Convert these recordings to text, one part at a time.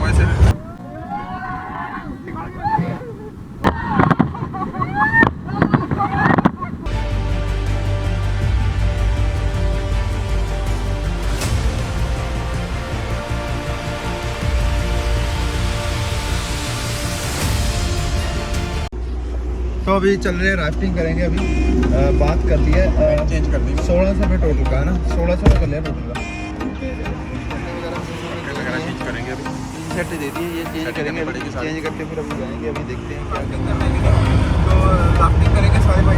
फेंकूँ ऐसे। तो अभी चल रहे हैं, राफ्टिंग करेंगे। अभी बात कर ली है, चेंज कर दी 1600 में टोटल का है ना, 1600 कर लिया टोटल का। चेंज करेंगे अभी। शर्ट दे दी है, ये चेंज करेंगे अभी, चेंज करके फिर अभी जाएंगे। अभी देखते हैं क्या करना है। तो राफ्टिंग करेंगे, सारे भाई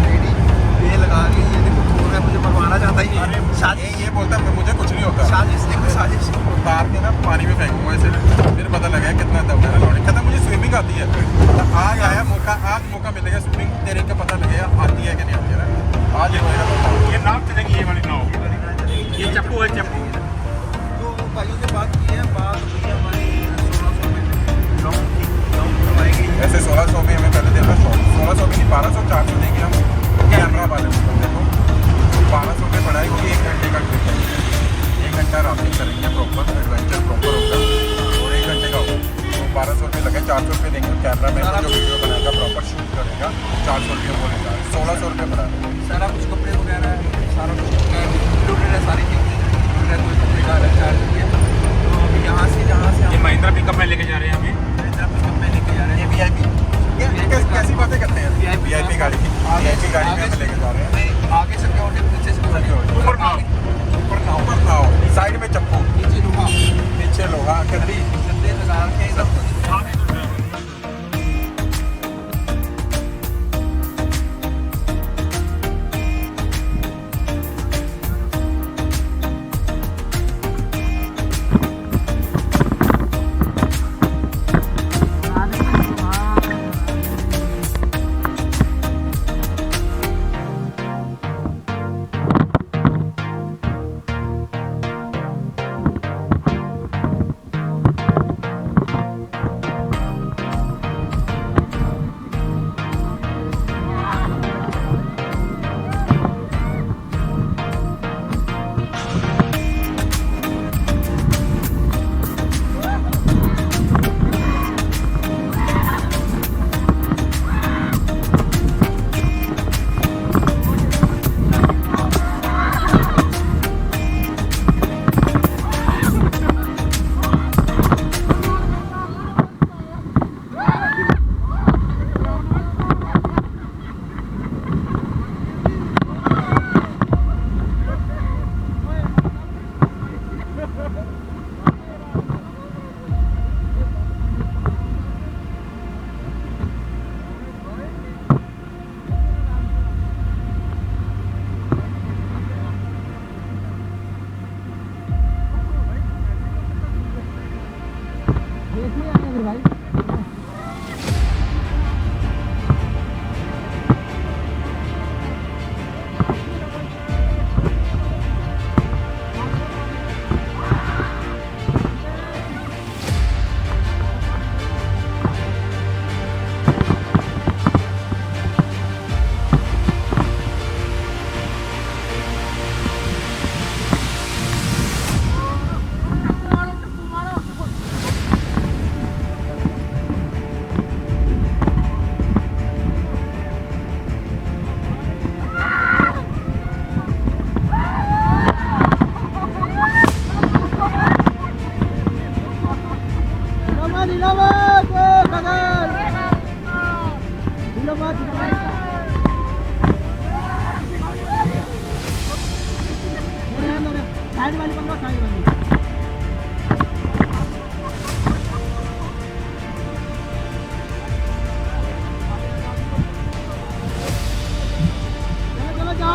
रेडी, ये लगा के। ये देखो बोल रहा है मुझे मरवाना चाहता है ये बोलता है मुझे कुछ नहीं होता। साजिश, एक साजिश। उतार के ना पानी में फेंकूंगा ऐसे। फिर पता लगा कितना दम है ना लौड़ी। कहता मुझे स्विमिंग आती है। आज आया मौका, आज मौका मिलेगा स्विमिंग तेरे को पता लगेगा आती है कि नहीं आती है ना। आज ये नाव चलेगी, ये वाली नाव, ये चप्पू है चप्पू। तो भाइयों से बात की है, बात हुई है हमारी 1600 में लॉन्ग करवाई गई। ऐसे 1600 में हमें पहले देना, 1600 भी नहीं 1200 400 देंगे हम कैमरा वाले बंदे को। 1200 में पढ़ाई होगी, 1 घंटे का ट्रिप है। 1 घंटा राफ्टिंग करेंगे, प्रॉपर एडवेंचर प्रॉपर होगा और 1 घंटे का होगा। तो 1200 रुपये लगे, 400 रुपये देंगे कैमरा मैन जो वीडियो बनाएगा, प्रॉपर शूट करेगा, 400 रुपये वो लेगा, 1600 रुपये पड़ा। सारा कुछ कपड़े वगैरह सारा कुछ इंक्लूडेड है, सारी चीज़ें इंक्लूडेड है, कोई कपड़े का अलग चार्ज नहीं है। तो अभी यहाँ से जहाँ से ये महिंद्रा पिकअप में लेके जा रहे हैं अभी, महिंद्रा पिकअप में लेके जा रहे हैं। VIP कैसी बातें करते हैं VIP गाड़ी की, VIP गाड़ी में लेके जा रहे हैं। आगे सिक्योरिटी, पीछे सिक्योरिटी, ऊपर नाव, साइड में चप्पू, नीचे लोहा, पीछे लोहा, गद्दी लगा के सब कुछ।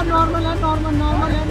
नॉर्मल है, नॉर्मल है।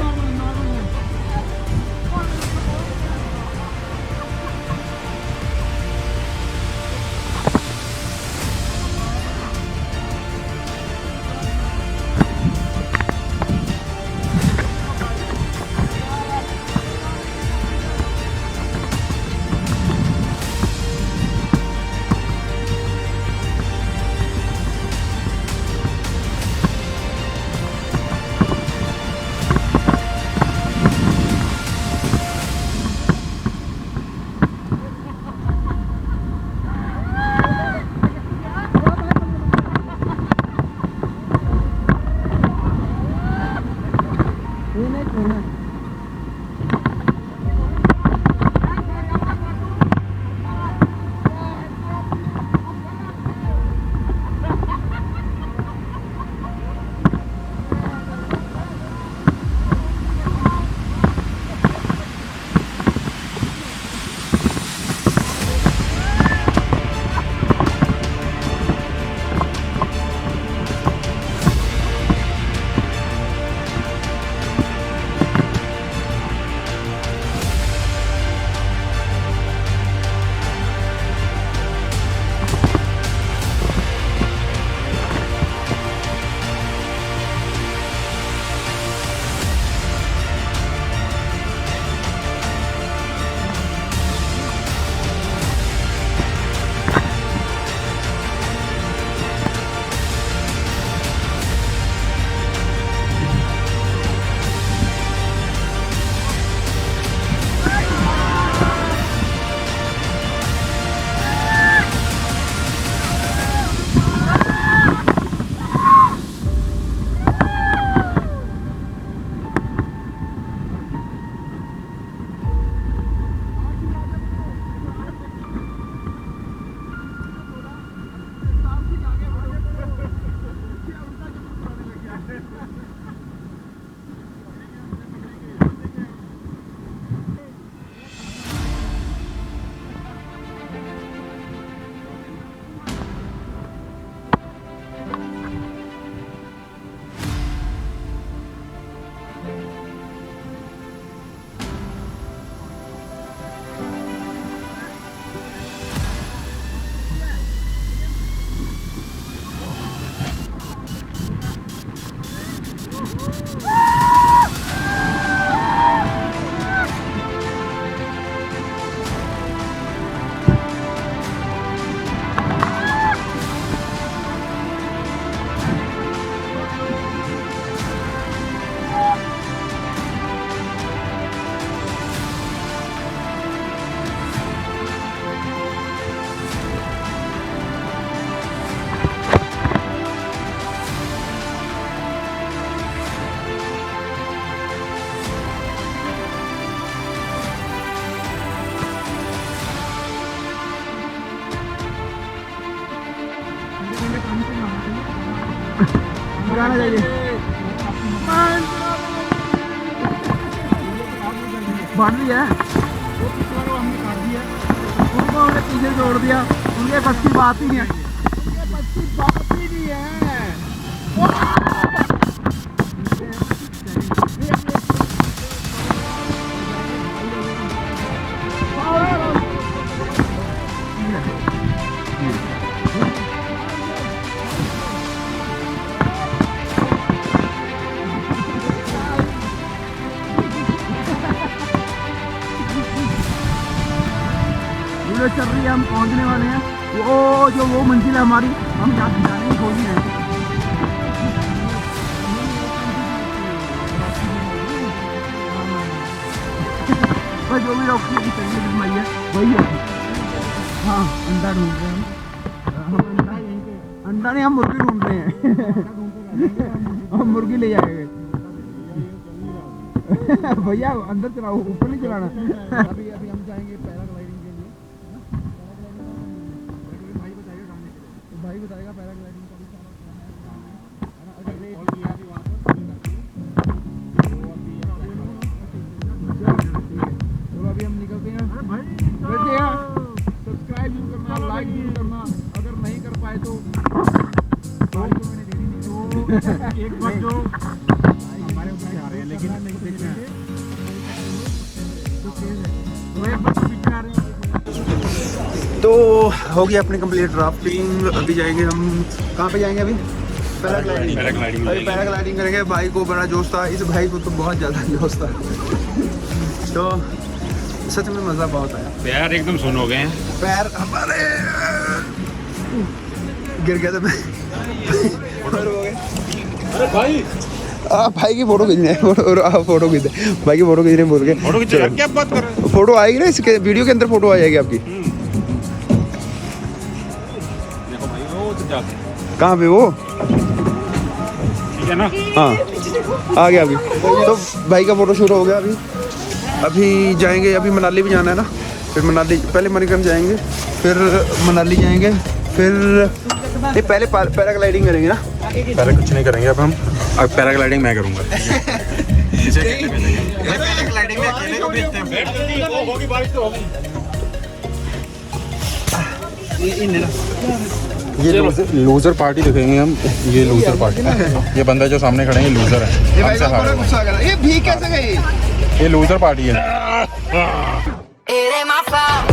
लगाना चाहिए। बढ़ रही है, उनको हमने पीछे छोड़ दिया, उनके बस की बात ही नहीं है, उनके बस की बात ही नहीं है। वीडियो चल रही है, हम पहुंचने वाले हैं। वो मंजिल है हमारी, हम जाने की खोज रहे हैं। बस जो भी डॉक्टर की तरीके से है वही है। हाँ, अंडा ढूंढ रहे हैं हम अंडा नहीं, हम मुर्गी ढूंढ रहे हैं। हम मुर्गी ले जाएंगे। भैया अंदर चलाओ, ऊपर नहीं चलाना। अभी हम जाएंगे पैराग्लाइडिंग के लिए। भाई बताएगा पैराग्लाइडिंग का भी सारा प्लान है। अगर रेट किया भी वहाँ पर तो अभी हम निकलते हैं। सब्सक्राइब भी करना, लाइक भी करना, अगर नहीं कर पाए तो मैंने देनी नहीं। एक बार जो हमारे ऊपर आ रहे हैं, लेकिन नहीं देखना है तो एक बार पीछे आ रहे हैं। तो हो गया अपनी कंप्लीट राफ्टिंग। अभी जाएंगे हम, कहाँ पे जाएंगे अभी? पैराग्लाइडिंग। अभी पैराग्लाइडिंग करेंगे। भाई को बड़ा जोश था, इस भाई को तो बहुत ज़्यादा जोश था। तो सच में मज़ा बहुत आया। पैर एकदम सुन हो गए हैं, पैर हमारे गिर गया था मैं। अरे भाई भाई की फोटो खींचने, फोटो खींचते भाई की फोटो खींचने बोल के। फोटो खींच रहे हैं, क्या बात कर रहे हैं? फोटो आएगी ना, इसके वीडियो के अंदर फोटो आ जाएगी आपकी। देखो भाई वो तो जाते हैं, कहाँ पे वो? ठीक है ना? हाँ आ गया अभी। तो भाई का फोटो शूट हो गया। अभी जाएंगे, अभी मनाली भी जाना है ना। फिर मनाली, पहले मणिकरण जाएंगे, फिर मनाली जाएंगे, फिर ये पहले पैराग्लाइडिंग करेंगे ना। पहले कुछ नहीं करेंगे, अब पैराग्लाइडिंग मैं करूँगा। पैराग्लाइडिंग में अकेले को भेजते हैं। होगी बारिश तो होगी। ये लूजर पार्टी दिखेंगे हम। ये लूजर पार्टी, ये बंदा जो सामने खड़े हैं ये लूजर है। हमसे हार गए। ये भी कैसे गई? ये लूजर पार्टी है। It ain't my fault.